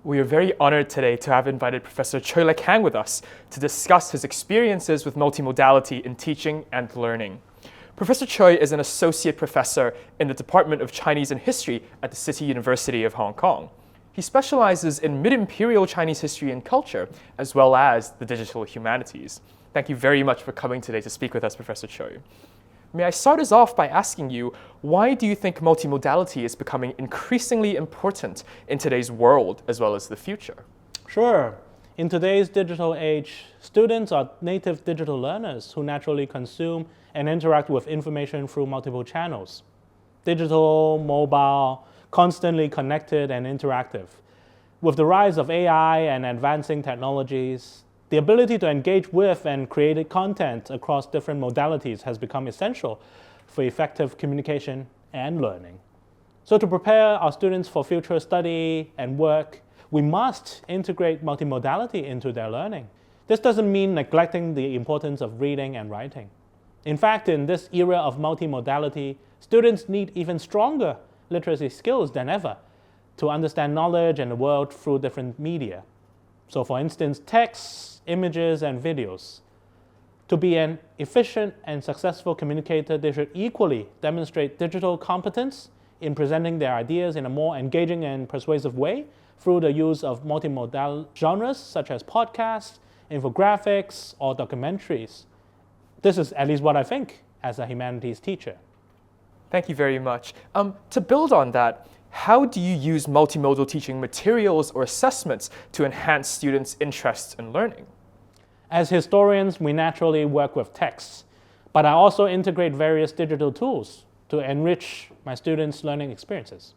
We are very honored today to have invited Professor TSUI Lik with us to discuss his experiences with multimodality in teaching and learning. Professor TSUI is an associate professor in the Department of Chinese and History at the City University of Hong Kong. He specializes in mid-imperial Chinese history and culture, as well as the digital humanities. Thank you very much for coming today to speak with us, Professor TSUI. May I start us off by asking you, why do you think multimodality is becoming increasingly important in today's world as well as the future? Sure. In today's digital age, students are native digital learners who naturally consume and interact with information through multiple channels. Digital, mobile, constantly connected and interactive. With the rise of AI and advancing technologies, the ability to engage with and create content across different modalities has become essential for effective communication and learning. So to prepare our students for future study and work, we must integrate multimodality into their learning. This doesn't mean neglecting the importance of reading and writing. In fact, in this era of multimodality, students need even stronger literacy skills than ever to understand knowledge and the world through different media. So for instance, texts, images, and videos. To be an efficient and successful communicator, they should equally demonstrate digital competence in presenting their ideas in a more engaging and persuasive way through the use of multimodal genres such as podcasts, infographics, or documentaries. This is at least what I think as a humanities teacher. Thank you very much. To build on that, how do you use multimodal teaching materials or assessments to enhance students' interests in learning? As historians, we naturally work with texts, but I also integrate various digital tools to enrich my students' learning experiences.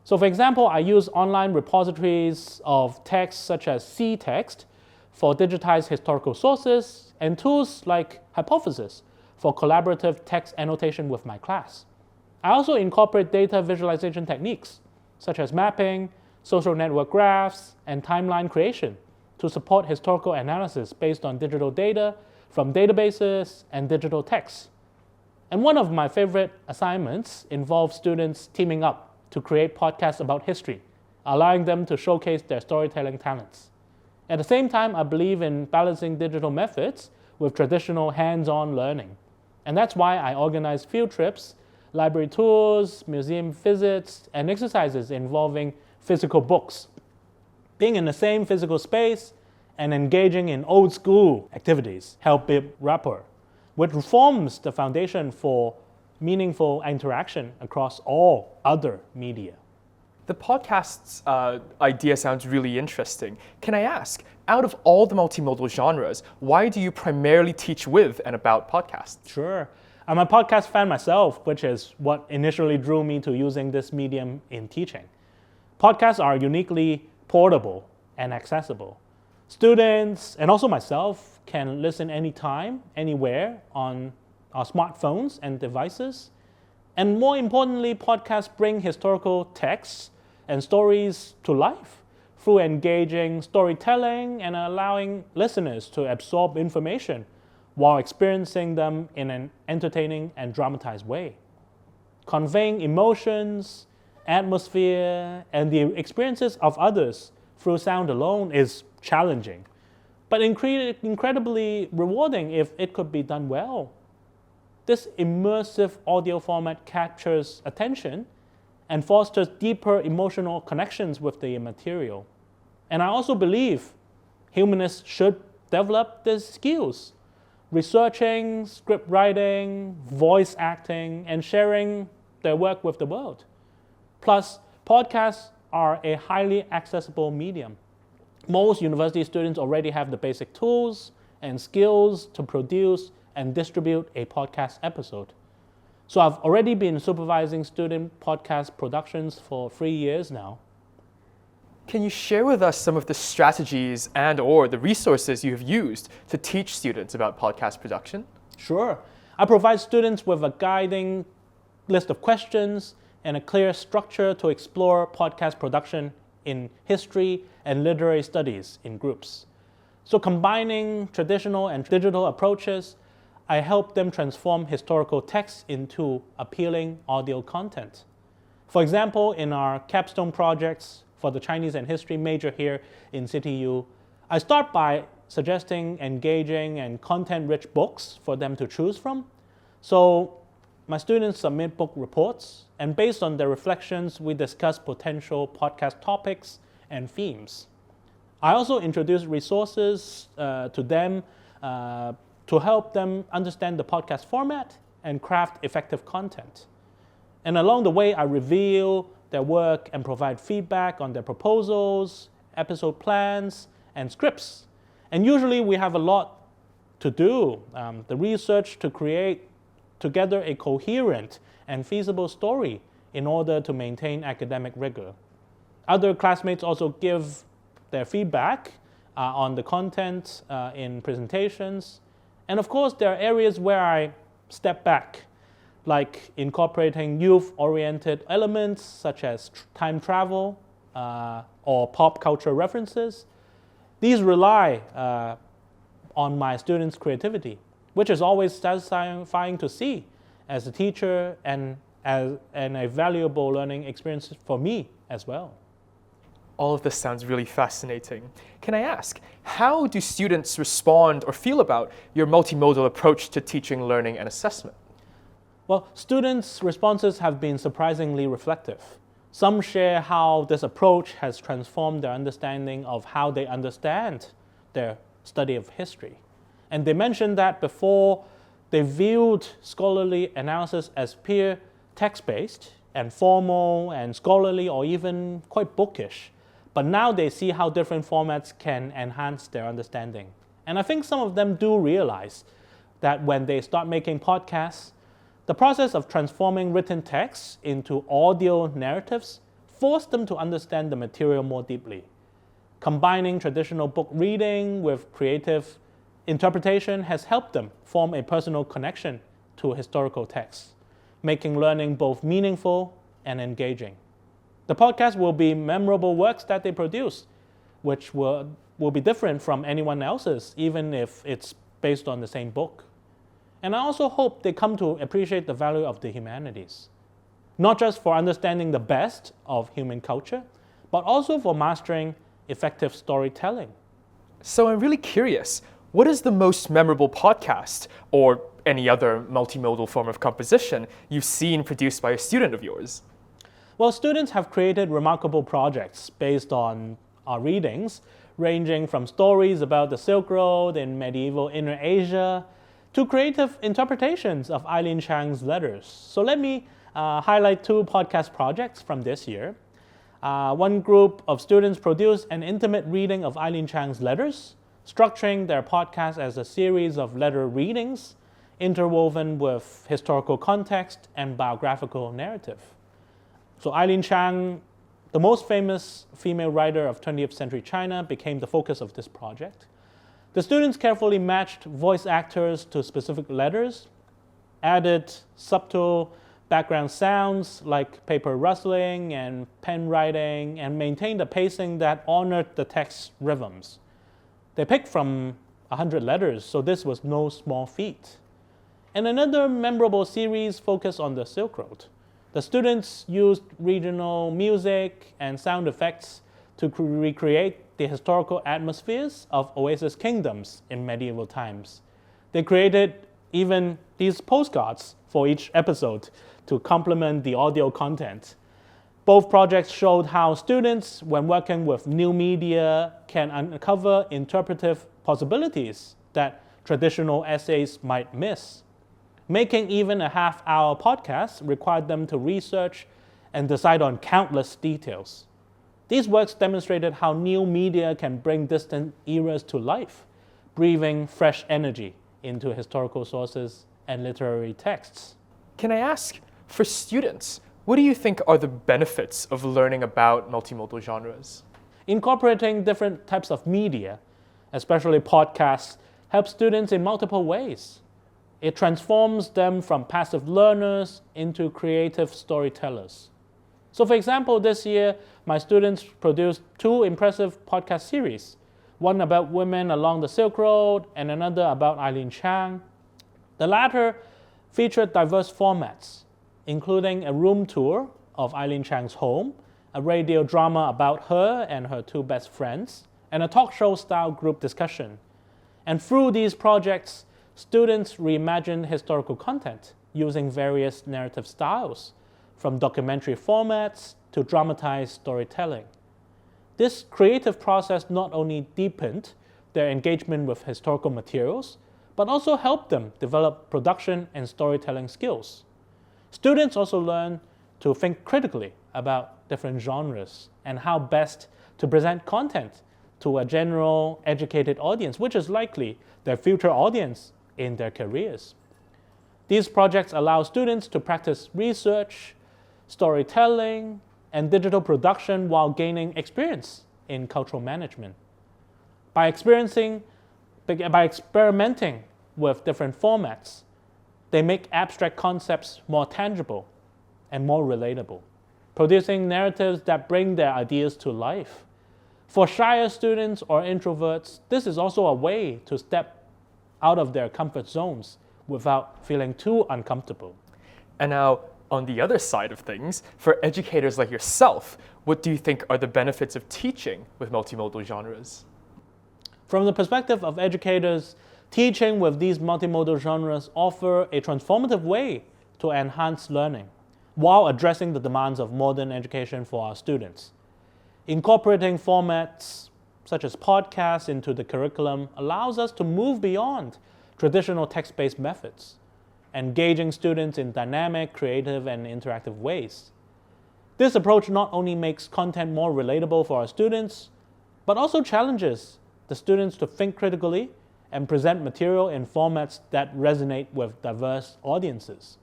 So for example, I use online repositories of texts such as C-Text for digitized historical sources and tools like Hypothesis for collaborative text annotation with my class. I also incorporate data visualization techniques such as mapping, social network graphs, and timeline creation to support historical analysis based on digital data from databases and digital texts. And one of my favorite assignments involves students teaming up to create podcasts about history, allowing them to showcase their storytelling talents. At the same time, I believe in balancing digital methods with traditional hands-on learning. And that's why I organize field trips, library tours, museum visits, and exercises involving physical books. Being in the same physical space and engaging in old school activities help build rapport, which forms the foundation for meaningful interaction across all other media. The podcast's idea sounds really interesting. Can I ask, out of all the multimodal genres, why do you primarily teach with and about podcasts? Sure. I'm a podcast fan myself, which is what initially drew me to using this medium in teaching. Podcasts are uniquely portable and accessible. Students, and also myself, can listen anytime, anywhere on our smartphones and devices. And more importantly, podcasts bring historical texts and stories to life through engaging storytelling and allowing listeners to absorb information while experiencing them in an entertaining and dramatized way. Conveying emotions, atmosphere, and the experiences of others through sound alone is challenging, but incredibly rewarding if it could be done well. This immersive audio format captures attention and fosters deeper emotional connections with the material. And I also believe humanists should develop these skills: researching, script writing, voice acting, and sharing their work with the world. Plus, podcasts are a highly accessible medium. Most university students already have the basic tools and skills to produce and distribute a podcast episode. So I've already been supervising student podcast productions for 3 years now. Can you share with us some of the strategies and/or the resources you have used to teach students about podcast production? Sure. I provide students with a guiding list of questions and a clear structure to explore podcast production in history and literary studies in groups. So combining traditional and digital approaches, I help them transform historical texts into appealing audio content. For example, in our capstone projects for the Chinese and History major here in CityU, I start by suggesting engaging and content-rich books for them to choose from. So my students submit book reports, and based on their reflections, we discuss potential podcast topics and themes. I also introduce resources to them to help them understand the podcast format and craft effective content. And along the way, I reveal their work and provide feedback on their proposals, episode plans, and scripts. And usually we have a lot to do, the research to create together a coherent and feasible story in order to maintain academic rigor. Other classmates also give their feedback on the content in presentations. And of course, there are areas where I step back, like incorporating youth-oriented elements such as time travel or pop culture references. These rely on my students' creativity, which is always satisfying to see as a teacher and a valuable learning experience for me as well. All of this sounds really fascinating. Can I ask, how do students respond or feel about your multimodal approach to teaching, learning, and assessment? Well, students' responses have been surprisingly reflective. Some share how this approach has transformed their understanding of how they understand their study of history. And they mentioned that before, they viewed scholarly analysis as pure text-based and formal and scholarly or even quite bookish. But now they see how different formats can enhance their understanding. And I think some of them do realize that when they start making podcasts, the process of transforming written texts into audio narratives forced them to understand the material more deeply. Combining traditional book reading with creative interpretation has helped them form a personal connection to historical texts, making learning both meaningful and engaging. The podcast will be memorable works that they produce, which will be different from anyone else's, even if it's based on the same book. And I also hope they come to appreciate the value of the humanities, not just for understanding the best of human culture, but also for mastering effective storytelling. So I'm really curious, what is the most memorable podcast or any other multimodal form of composition you've seen produced by a student of yours? Well, students have created remarkable projects based on our readings, ranging from stories about the Silk Road in medieval Inner Asia to creative interpretations of Eileen Chang's letters. So let me highlight two podcast projects from this year. One group of students produced an intimate reading of Eileen Chang's letters, structuring their podcast as a series of letter readings, interwoven with historical context and biographical narrative. So Eileen Chang, the most famous female writer of 20th century China, became the focus of this project. The students carefully matched voice actors to specific letters, added subtle background sounds like paper rustling and pen writing, and maintained a pacing that honored the text's rhythms. They picked from 100 letters, so this was no small feat. And another memorable series focused on the Silk Road. The students used regional music and sound effects to recreate the historical atmospheres of oasis kingdoms in medieval times. They created even these postcards for each episode to complement the audio content. Both projects showed how students, when working with new media, can uncover interpretive possibilities that traditional essays might miss. Making even a half-hour podcast required them to research and decide on countless details. These works demonstrated how new media can bring distant eras to life, breathing fresh energy into historical sources and literary texts. Can I ask, for students, what do you think are the benefits of learning about multimodal genres? Incorporating different types of media, especially podcasts, helps students in multiple ways. It transforms them from passive learners into creative storytellers. So for example, this year, my students produced two impressive podcast series, one about women along the Silk Road and another about Eileen Chang. The latter featured diverse formats, including a room tour of Eileen Chang's home, a radio drama about her and her two best friends, and a talk show style group discussion. And through these projects, students reimagine historical content using various narrative styles, from documentary formats to dramatized storytelling. This creative process not only deepened their engagement with historical materials, but also helped them develop production and storytelling skills. Students also learn to think critically about different genres and how best to present content to a general educated audience, which is likely their future audience in their careers. These projects allow students to practice research, storytelling, and digital production while gaining experience in cultural management. By experimenting with different formats, they make abstract concepts more tangible and more relatable, producing narratives that bring their ideas to life. For shyer students or introverts, this is also a way to step out of their comfort zones without feeling too uncomfortable. And now, on the other side of things, for educators like yourself, what do you think are the benefits of teaching with multimodal genres? From the perspective of educators, teaching with these multimodal genres offer a transformative way to enhance learning while addressing the demands of modern education for our students. Incorporating formats such as podcasts into the curriculum allows us to move beyond traditional text-based methods, engaging students in dynamic, creative, and interactive ways. This approach not only makes content more relatable for our students, but also challenges the students to think critically and present material in formats that resonate with diverse audiences.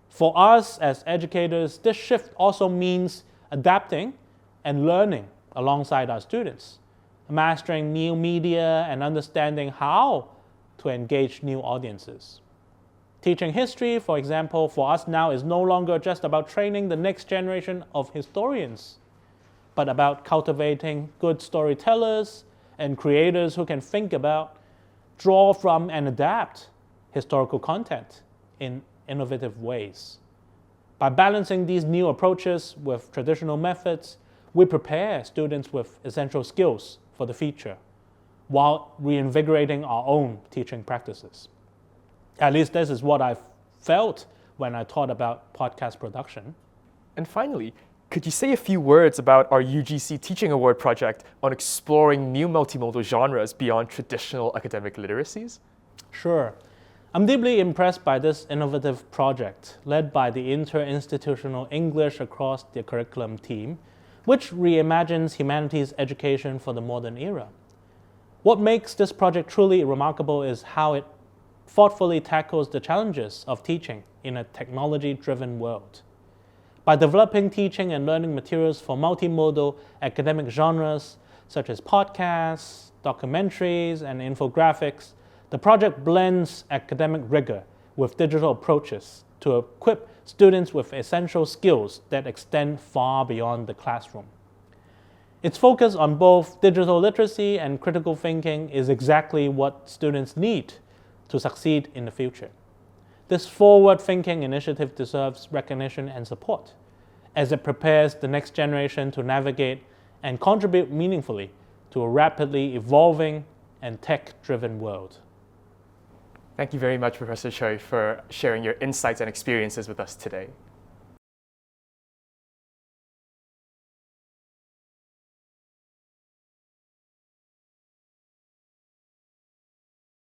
For us as educators, this shift also means adapting and learning alongside our students, mastering new media and understanding how to engage new audiences. Teaching history, for example, for us now is no longer just about training the next generation of historians, but about cultivating good storytellers and creators who can think about, draw from, and adapt historical content in innovative ways. By balancing these new approaches with traditional methods, we prepare students with essential skills for the future, while reinvigorating our own teaching practices. At least this is what I felt when I taught about podcast production. And finally, could you say a few words about our UGC Teaching Award project on exploring new multimodal genres beyond traditional academic literacies? Sure. I'm deeply impressed by this innovative project led by the Interinstitutional English Across the Curriculum team, which reimagines humanities education for the modern era. What makes this project truly remarkable is how it thoughtfully tackles the challenges of teaching in a technology-driven world. By developing teaching and learning materials for multimodal academic genres such as podcasts, documentaries, and infographics, the project blends academic rigor with digital approaches to equip students with essential skills that extend far beyond the classroom. Its focus on both digital literacy and critical thinking is exactly what students need to succeed in the future. This forward-thinking initiative deserves recognition and support as it prepares the next generation to navigate and contribute meaningfully to a rapidly evolving and tech-driven world. Thank you very much, Professor Choi, for sharing your insights and experiences with us today.